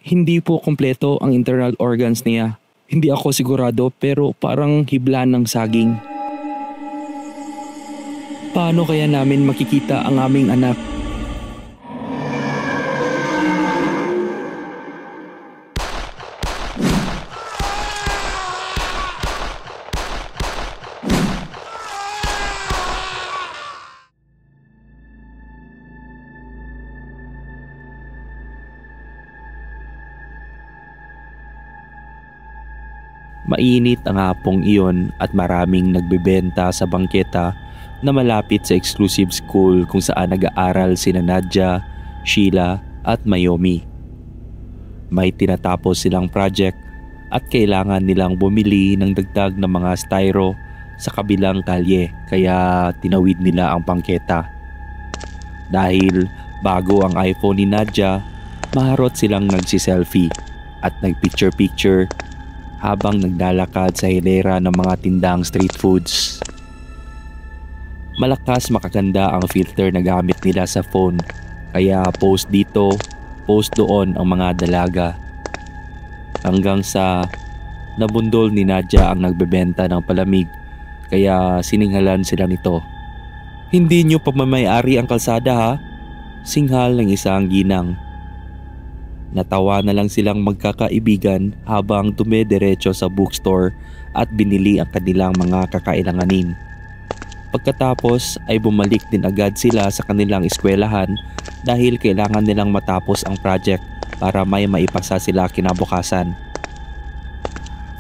Hindi po kompleto ang internal organs niya. Hindi ako sigurado pero parang hibla ng saging. Paano kaya namin makikita ang aming anak? Mainit ang hapong iyon at maraming nagbebenta sa bangketa na malapit sa exclusive school kung saan nag-aaral sina Nadia, Sheila at Mayomi. May tinatapos silang project at kailangan nilang bumili ng dagdag na mga styro sa kabilang kalye kaya tinawid nila ang bangketa. Dahil bago ang iPhone ni Nadia, maharot silang nagsiselfie at nagpicture-picture habang naglalakad sa hilera ng mga tindang street foods. Malakas makaganda ang filter na gamit nila sa phone kaya post dito, post doon ang mga dalaga. Hanggang sa nabundol ni Nadia ang nagbebenta ng palamig kaya sininghalan sila nito. "Hindi nyo pagmamayari ang kalsada ha?" Singhal ng isang ginang. Natawa na lang silang magkakaibigan habang dumediretso sa bookstore at binili ang kanilang mga kakailanganin. Pagkatapos ay bumalik din agad sila sa kanilang eskwelahan dahil kailangan nilang matapos ang project para may maipasa sila kinabukasan.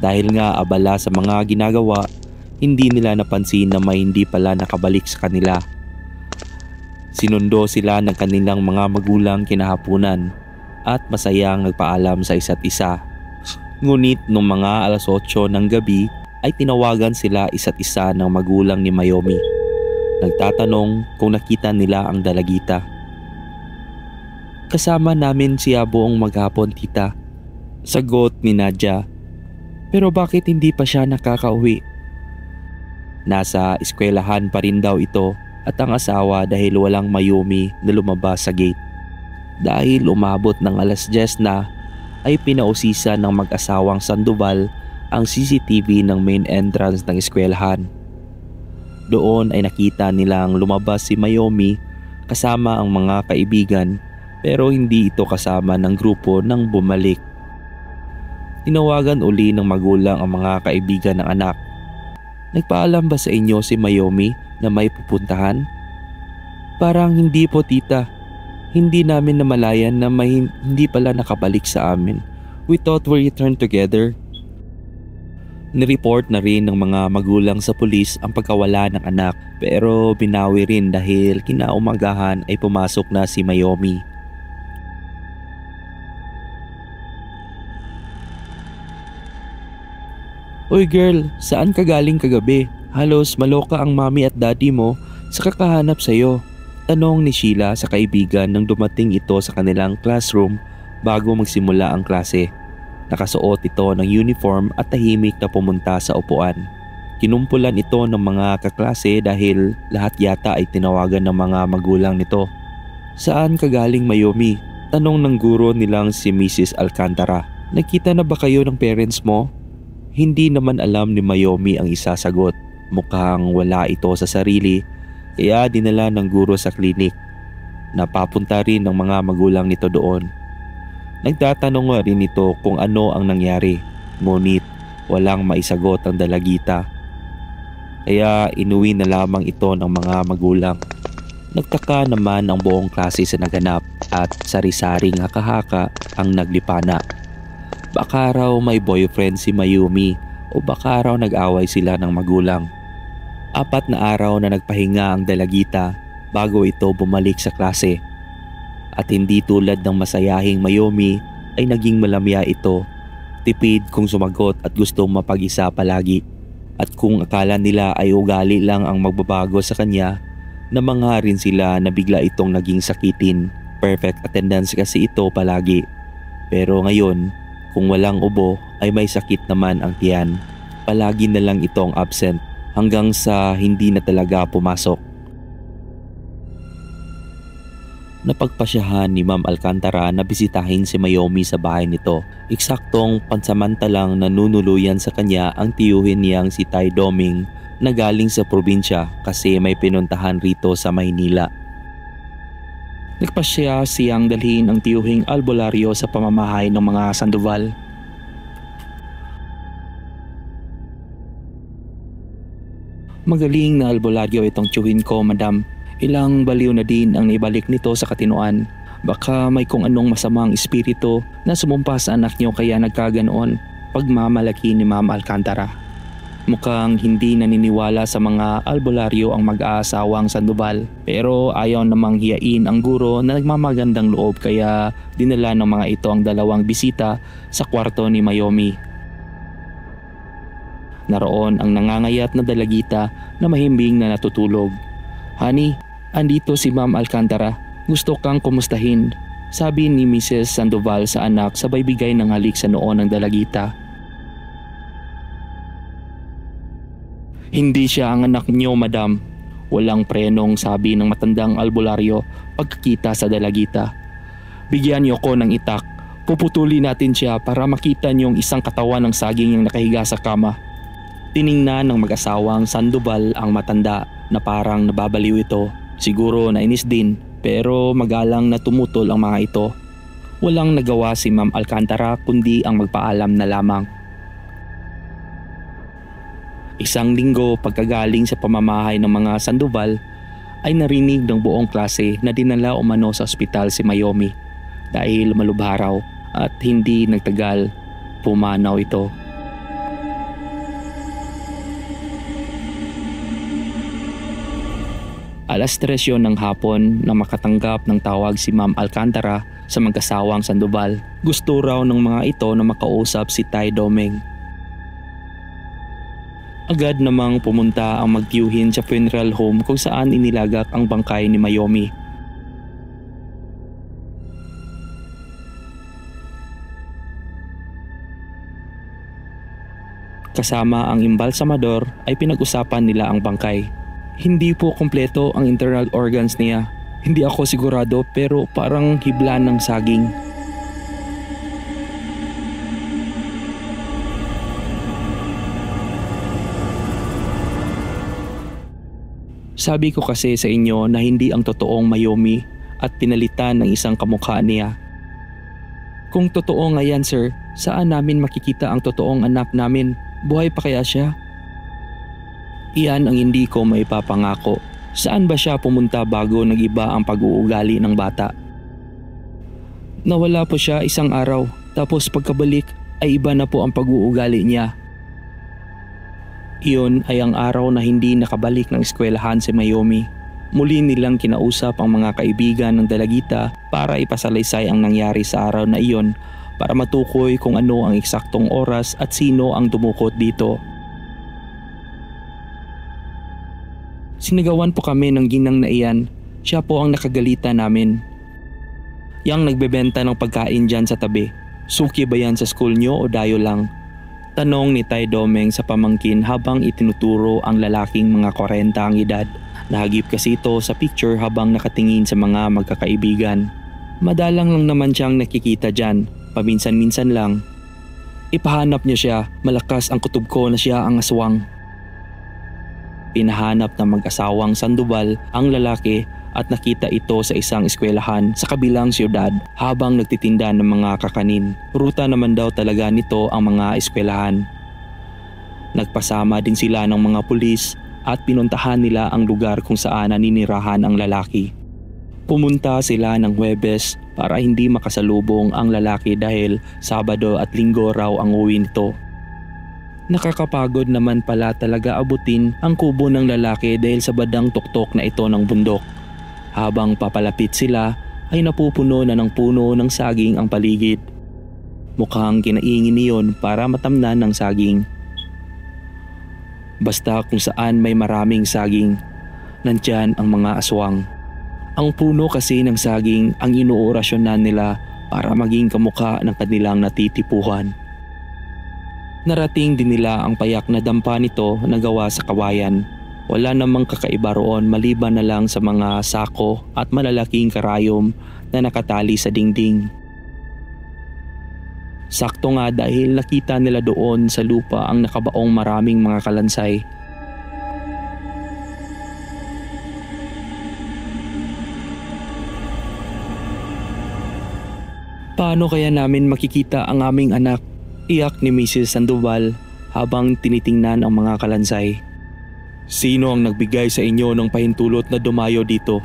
Dahil nga abala sa mga ginagawa, hindi nila napansin na may hindi pala nakabalik sa kanila. Sinundo sila ng kanilang mga magulang kinahapunan at masayang nagpaalam sa isa't isa. Ngunit nung mga 8:00 ng gabi ay tinawagan sila isa't isa ng magulang ni Mayomi. Nagtatanong kung nakita nila ang dalagita. "Kasama namin siya buong maghapon, tita," sagot ni Nadia. "Pero bakit hindi pa siya nakakauwi?" Nasa eskwelahan pa rin daw ito at ang asawa dahil walang Mayomi na lumabas sa gate. Dahil umabot ng 10:00 na ay pinausisan ng mag-asawang Sandoval ang CCTV ng main entrance ng eskwelahan. Doon ay nakita nilang lumabas si Mayomi kasama ang mga kaibigan pero hindi ito kasama ng grupo nang bumalik. Tinawagan uli ng magulang ang mga kaibigan ng anak. "Nagpaalam ba sa inyo si Mayomi na may pupuntahan?" "Parang hindi po, tita. Hindi namin namalayan na may hindi pala nakabalik sa amin. We thought we returned together." Nireport na rin ng mga magulang sa pulis ang pagkawala ng anak pero binawi rin dahil kinaumagahan ay pumasok na si Mayomi. "Uy girl, saan ka galing kagabi? Halos maloka ang mami at daddy mo sa kakahanap sa'yo." Tanong ni Sheila sa kaibigan nang dumating ito sa kanilang classroom bago magsimula ang klase. Nakasuot ito ng uniform at tahimik na pumunta sa upuan. Kinumpulan ito ng mga kaklase dahil lahat yata ay tinawagan ng mga magulang nito. "Saan ka galing, Mayomi?" Tanong ng guro nilang si Mrs. Alcantara. "Nakita na ba kayo ng parents mo?" Hindi naman alam ni Mayomi ang isasagot. Mukhang wala ito sa sarili kaya dinala ng guro sa klinik. Napapunta rin ng mga magulang nito doon. Nagtatanong nga rin ito kung ano ang nangyari, ngunit walang maisagot ang dalagita. Kaya inuwi na lamang ito ng mga magulang. Nagtaka naman ang buong klase sa naganap at sari-saring haka-haka ang naglipana. Baka raw may boyfriend si Mayumi o baka raw nag-away sila ng magulang. 4 na araw na nagpahinga ang dalagita bago ito bumalik sa klase. At hindi tulad ng masayahing Mayomi ay naging malamya ito. Tipid kung sumagot at gustong mapag-isa palagi. At kung akala nila ay ugali lang ang magbabago sa kanya, namangha rin sila na bigla itong naging sakitin. Perfect attendance kasi ito palagi. Pero ngayon, kung walang ubo ay may sakit naman ang tiyan. Palagi na lang itong absent hanggang sa hindi na talaga pumasok. Napagpasyahan ni Ma'am Alcantara na bisitahin si Mayomi sa bahay nito. Eksaktong pansamantalang nanunuluyan sa kanya ang tiyuhin niyang si Tay Doming na galing sa probinsya kasi may pinuntahan rito sa Maynila. Nagpasya siyang dalhin ang tiyuhing albularyo sa pamamahay ng mga Sandoval. Magaling na albularyo itong tiyuhin ko, madam. Ilang baliw na din ang naibalik nito sa katinoan. Baka may kung anong masamang espiritu na sumumpa sa anak niyo kaya nagkaganoon, pagmamalaki ni Ma'am Alcantara. Mukhang hindi naniniwala sa mga albularyo ang mag-aasawang Sandoval, pero ayaw namang hiyain ang guro na nagmamagandang loob kaya dinala ng mga ito ang dalawang bisita sa kwarto ni Mayomi. Naroon ang nangangayat na dalagita na mahimbing na natutulog. "Honey, andito si Ma'am Alcantara. Gusto kang kumustahin," sabi ni Mrs. Sandoval sa anak sabay bigay ng halik sa noo ng dalagita. "Hindi siya ang anak niyo, madam," walang prenong sabi ng matandang albularyo pagkakita sa dalagita. "Bigyan niyo ko ng itak. Puputulin natin siya para makita niyong isang katawan ng saging yung nakahiga sa kama." Tiningnan ng mag-asawang Sandoval ang matanda na parang nababaliw ito. Siguro nainis din pero magalang na tumutol ang mga ito. Walang nagawa si Ma'am Alcantara kundi ang magpaalam na lamang. Isang linggo pagkagaling sa pamamahay ng mga Sandoval ay narinig ng buong klase na dinala umano sa ospital si Mayomi dahil malubharaw at hindi nagtagal pumanaw ito. Alas 3 yon ng hapon na makatanggap ng tawag si Ma'am Alcantara sa mag-asawang Sandoval. Gusto raw ng mga ito na makausap si Tay Doming. Agad namang pumunta ang magtiyuhin sa funeral home kung saan inilagak ang bangkay ni Mayomi. Kasama ang imbalsamador ay pinag-usapan nila ang bangkay. "Hindi po kumpleto ang internal organs niya. Hindi ako sigurado pero parang hibla ng saging." "Sabi ko kasi sa inyo na hindi ang totoong Mayomi at pinalitan ng isang kamukha niya." "Kung totoo nga yan, sir, saan namin makikita ang totoong anak namin? Buhay pa kaya siya?" "Iyan ang hindi ko maipapangako. Saan ba siya pumunta bago nag-iba ang pag-uugali ng bata?" "Nawala po siya isang araw, tapos pagkabalik ay iba na po ang pag-uugali niya." Iyon ay ang araw na hindi nakabalik ng eskwelahan si Mayomi. Muli nilang kinausap ang mga kaibigan ng dalagita para ipasalaysay ang nangyari sa araw na iyon para matukoy kung ano ang eksaktong oras at sino ang dumukot dito. "Sinigawan po kami ng ginang na iyan. Siya po ang nakagalitan namin. Yang nagbebenta ng pagkain dyan sa tabi. Suki ba yan sa school nyo o dayo lang?" Tanong ni Tay Domeng sa pamangkin habang itinuturo ang lalaking mga 40 ang edad. Nahagip kasi ito sa picture habang nakatingin sa mga magkakaibigan. "Madalang lang naman siyang nakikita dyan. Paminsan-minsan lang." "Ipahanap niyo siya. Malakas ang kutob ko na siya ang aswang." Pinahanap ng mag-asawang Sandoval ang lalaki at nakita ito sa isang eskwelahan sa kabilang siyudad habang nagtitinda ng mga kakanin. Ruta naman daw talaga nito ang mga eskwelahan. Nagpasama din sila ng mga pulis at pinuntahan nila ang lugar kung saan naninirahan ang lalaki. Pumunta sila ng Huwebes para hindi makasalubong ang lalaki dahil Sabado at Linggo raw ang uwi nito. Nakakapagod naman pala talaga abutin ang kubo ng lalaki dahil sa badang tuktok na ito ng bundok. Habang papalapit sila ay napupuno na ng puno ng saging ang paligid. Mukhang kinaingin niyon para matamnan ng saging. Basta kung saan may maraming saging, nandyan ang mga aswang. Ang puno kasi ng saging ang inuorasyonan nila para maging kamukha ng kanilang natitipuhan. Narating din nila ang payak na dampa nito na gawa sa kawayan. Wala namang kakaiba roon maliban na lang sa mga sako at malalaking karayom na nakatali sa dingding. Sakto nga dahil nakita nila doon sa lupa ang nakabaong maraming mga kalansay. Paano kaya namin makikita ang aming anak? Iyak ni Mrs. Sandoval habang tinitingnan ang mga kalansay. Sino ang nagbigay sa inyo ng pahintulot na dumayo dito?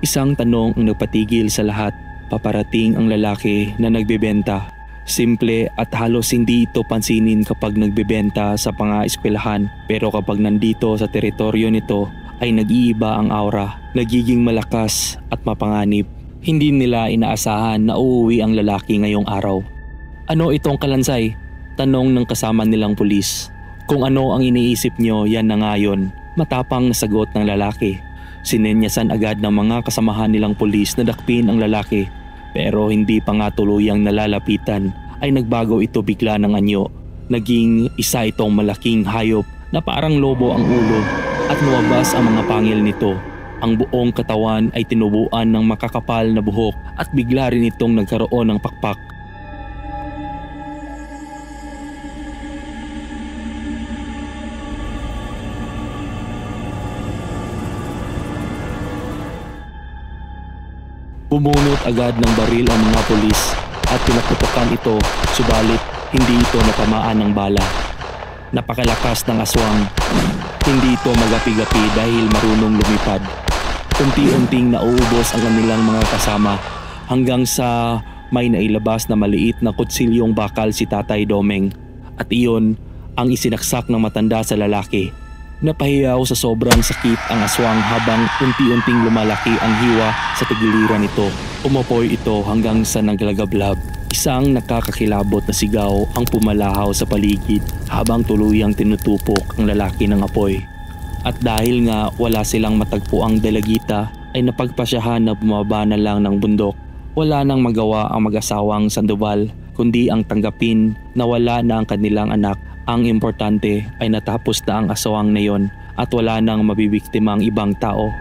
Isang tanong ang nagpatigil sa lahat. Paparating ang lalaki na nagbebenta. Simple at halos hindi ito pansinin kapag nagbebenta sa eskwelahan, pero kapag nandito sa teritoryo nito ay nag-iiba ang aura, nagiging malakas at mapanganib. Hindi nila inaasahan na uuwi ang lalaki ngayong araw. Ano itong kalansay? Tanong ng kasama nilang pulis. Kung ano ang iniisip nyo, yan na nga yun. Matapang na sagot ng lalaki. Sinenyasan agad ng mga kasamahan nilang pulis na dakpin ang lalaki. Pero hindi pa nga tuluyang nalalapitan ay nagbago ito bigla ng anyo. Naging isa itong malaking hayop na parang lobo ang ulo at lumabas ang mga pangil nito. Ang buong katawan ay tinubuan ng makakapal na buhok at bigla rin itong nagkaroon ng pakpak. Bumunot agad ng baril ang mga pulis at pinaputukan ito, subalit hindi ito natamaan ng bala. Napakalakas ng aswang. Hindi ito magapi-gapi dahil marunong lumipad. Unti-unting nauubos ang kanilang mga kasama hanggang sa may nailabas na maliit na kutsilyong bakal si Tatay Domeng. At iyon ang isinaksak ng matanda sa lalaki. Napahiyaw sa sobrang sakit ang aswang habang unti-unting lumalaki ang hiwa sa tagiliran nito. Umapoy ito hanggang sa naglagablab. Isang nakakakilabot na sigaw ang pumalahaw sa paligid habang tuluyang tinutupok ang lalaki ng apoy. At dahil nga wala silang matagpuang dalagita ay napagpasyahan na bumaba na lang ng bundok. Wala nang magawa ang mag-asawang Sandoval kundi ang tanggapin na wala na ang kanilang anak. Ang importante ay natapos na ang aswang na yon at wala nang mabibiktimang ibang tao.